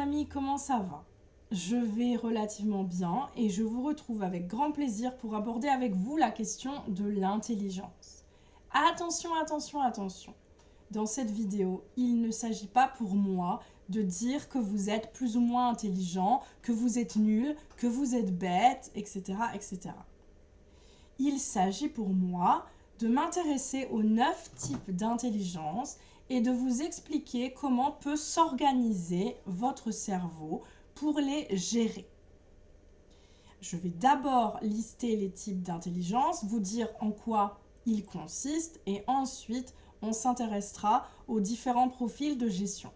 amis, comment ça va? Je vais relativement bien et je vous retrouve avec grand plaisir pour aborder avec vous la question de l'intelligence. Attention, attention, attention. Dans cette vidéo, il ne s'agit pas pour moi de dire que vous êtes plus ou moins intelligent, que vous êtes nul, que vous êtes bête, etc., etc. Il s'agit pour moi de m'intéresser aux 9 types d'intelligence et de vous expliquer comment peut s'organiser votre cerveau pour les gérer. Je vais d'abord lister les types d'intelligence, vous dire en quoi ils consistent et ensuite on s'intéressera aux différents profils de gestion.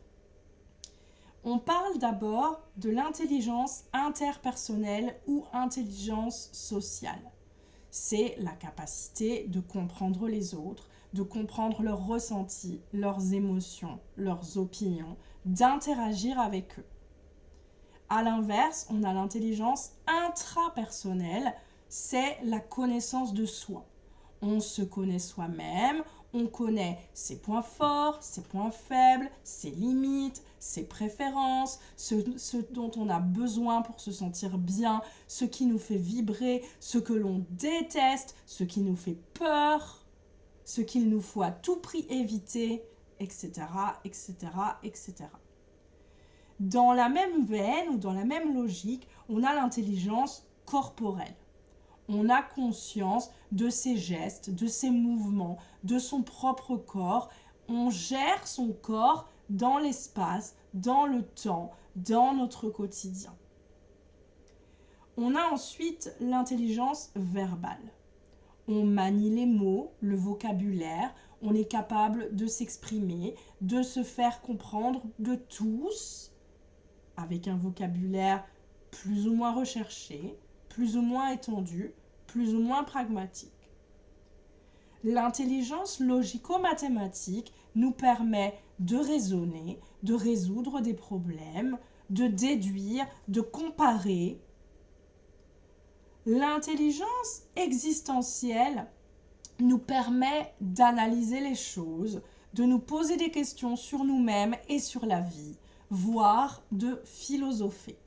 On parle d'abord de l'intelligence interpersonnelle ou intelligence sociale. C'est la capacité de comprendre les autres, de comprendre leurs ressentis, leurs émotions, leurs opinions, d'interagir avec eux. À l'inverse, on a l'intelligence intrapersonnelle, c'est la connaissance de soi. On se connaît soi-même, on connaît ses points forts, ses points faibles, ses limites, ses préférences, ce dont on a besoin pour se sentir bien, ce qui nous fait vibrer, ce que l'on déteste, ce qui nous fait peur, ce qu'il nous faut à tout prix éviter, etc., etc., etc. Dans la même veine ou dans la même logique, on a l'intelligence corporelle. On a conscience de ses gestes, de ses mouvements, de son propre corps. On gère son corps dans l'espace, dans le temps, dans notre quotidien. On a ensuite l'intelligence verbale. On manie les mots, le vocabulaire, on est capable de s'exprimer, de se faire comprendre de tous, avec un vocabulaire plus ou moins recherché, plus ou moins étendu, plus ou moins pragmatique. L'intelligence logico-mathématique nous permet de raisonner, de résoudre des problèmes, de déduire, de comparer. L'intelligence existentielle nous permet d'analyser les choses, de nous poser des questions sur nous-mêmes et sur la vie, voire de philosopher.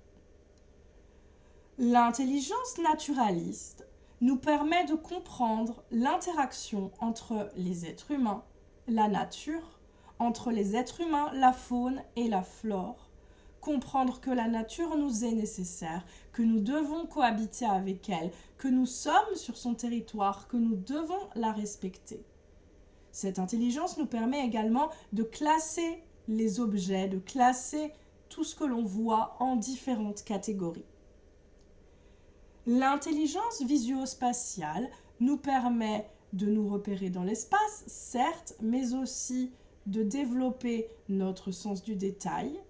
L'intelligence naturaliste nous permet de comprendre l'interaction entre les êtres humains, la nature, entre les êtres humains, la faune et la flore, comprendre que la nature nous est nécessaire, que nous devons cohabiter avec elle, que nous sommes sur son territoire, que nous devons la respecter. Cette intelligence nous permet également de classer les objets, de classer tout ce que l'on voit en différentes catégories. L'intelligence visuospatiale nous permet de nous repérer dans l'espace, certes, mais aussi de développer notre sens du détail,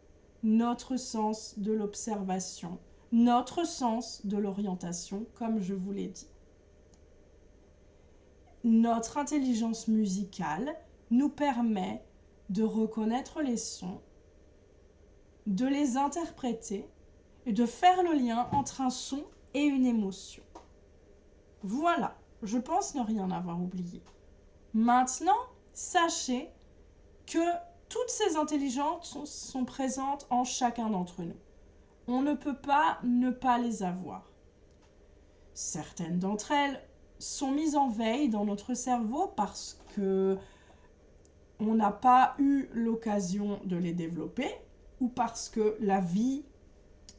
notre sens de l'observation, notre sens de l'orientation, comme je vous l'ai dit. Notre intelligence musicale nous permet de reconnaître les sons, de les interpréter et de faire le lien entre un son et une émotion. Voilà, je pense ne rien avoir oublié. Maintenant, sachez que toutes ces intelligences sont présentes en chacun d'entre nous. On ne peut pas ne pas les avoir. Certaines d'entre elles sont mises en veille dans notre cerveau parce que on n'a pas eu l'occasion de les développer ou parce que la vie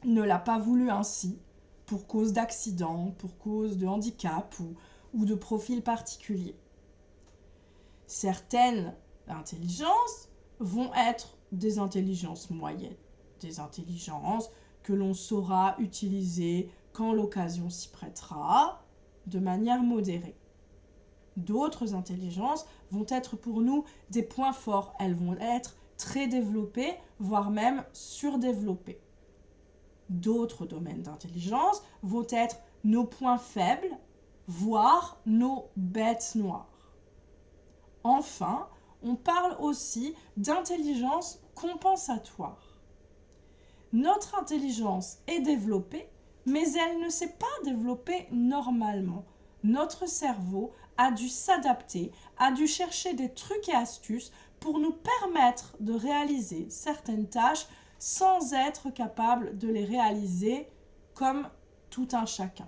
ne l'a pas voulu ainsi, pour cause d'accident, pour cause de handicap ou de profil particulier. Certaines intelligences vont être des intelligences moyennes, des intelligences que l'on saura utiliser quand l'occasion s'y prêtera, de manière modérée. D'autres intelligences vont être pour nous des points forts, elles vont être très développées, voire même surdéveloppées. D'autres domaines d'intelligence vont être nos points faibles, voire nos bêtes noires. Enfin, on parle aussi d'intelligence compensatoire. Notre intelligence est développée, mais elle ne s'est pas développée normalement. Notre cerveau a dû s'adapter, a dû chercher des trucs et astuces pour nous permettre de réaliser certaines tâches sans être capable de les réaliser comme tout un chacun.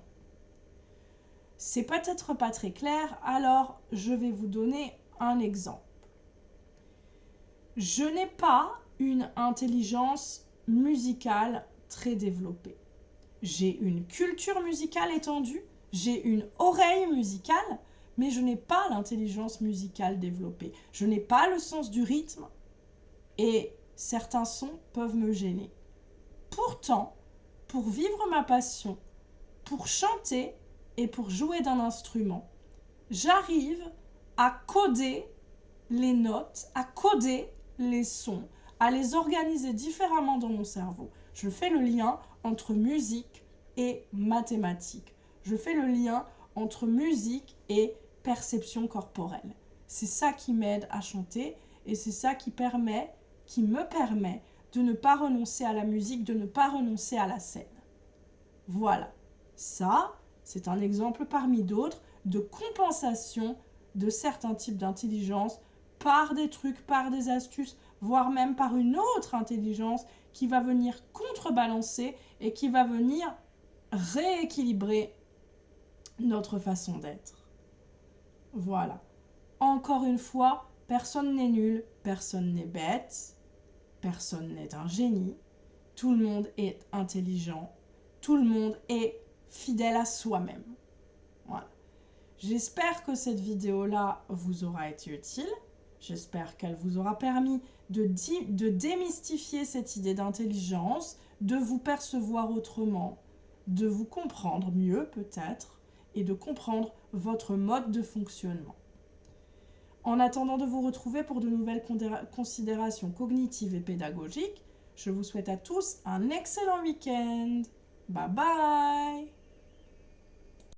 C'est peut-être pas très clair, alors je vais vous donner un exemple. Je n'ai pas une intelligence musicale très développée. J'ai une culture musicale étendue, j'ai une oreille musicale, mais je n'ai pas l'intelligence musicale développée. Je n'ai pas le sens du rythme et certains sons peuvent me gêner. Pourtant, pour vivre ma passion, pour chanter et pour jouer d'un instrument, j'arrive à coder les notes, à coder les sons, à les organiser différemment dans mon cerveau. Je fais le lien entre musique et mathématiques. Je fais le lien entre musique et perception corporelle. C'est ça qui m'aide à chanter et c'est ça qui me permet de ne pas renoncer à la musique, de ne pas renoncer à la scène. Voilà. Ça, c'est un exemple parmi d'autres de compensation de certains types d'intelligence par des trucs, par des astuces, voire même par une autre intelligence qui va venir contrebalancer et qui va venir rééquilibrer notre façon d'être. Voilà. Encore une fois, personne n'est nul, personne n'est bête, personne n'est un génie, tout le monde est intelligent, tout le monde est fidèle à soi-même. Voilà. J'espère que cette vidéo-là vous aura été utile. J'espère qu'elle vous aura permis de démystifier cette idée d'intelligence, de vous percevoir autrement, de vous comprendre mieux peut-être et de comprendre votre mode de fonctionnement. En attendant de vous retrouver pour de nouvelles considérations cognitives et pédagogiques, je vous souhaite à tous un excellent week-end. Bye bye!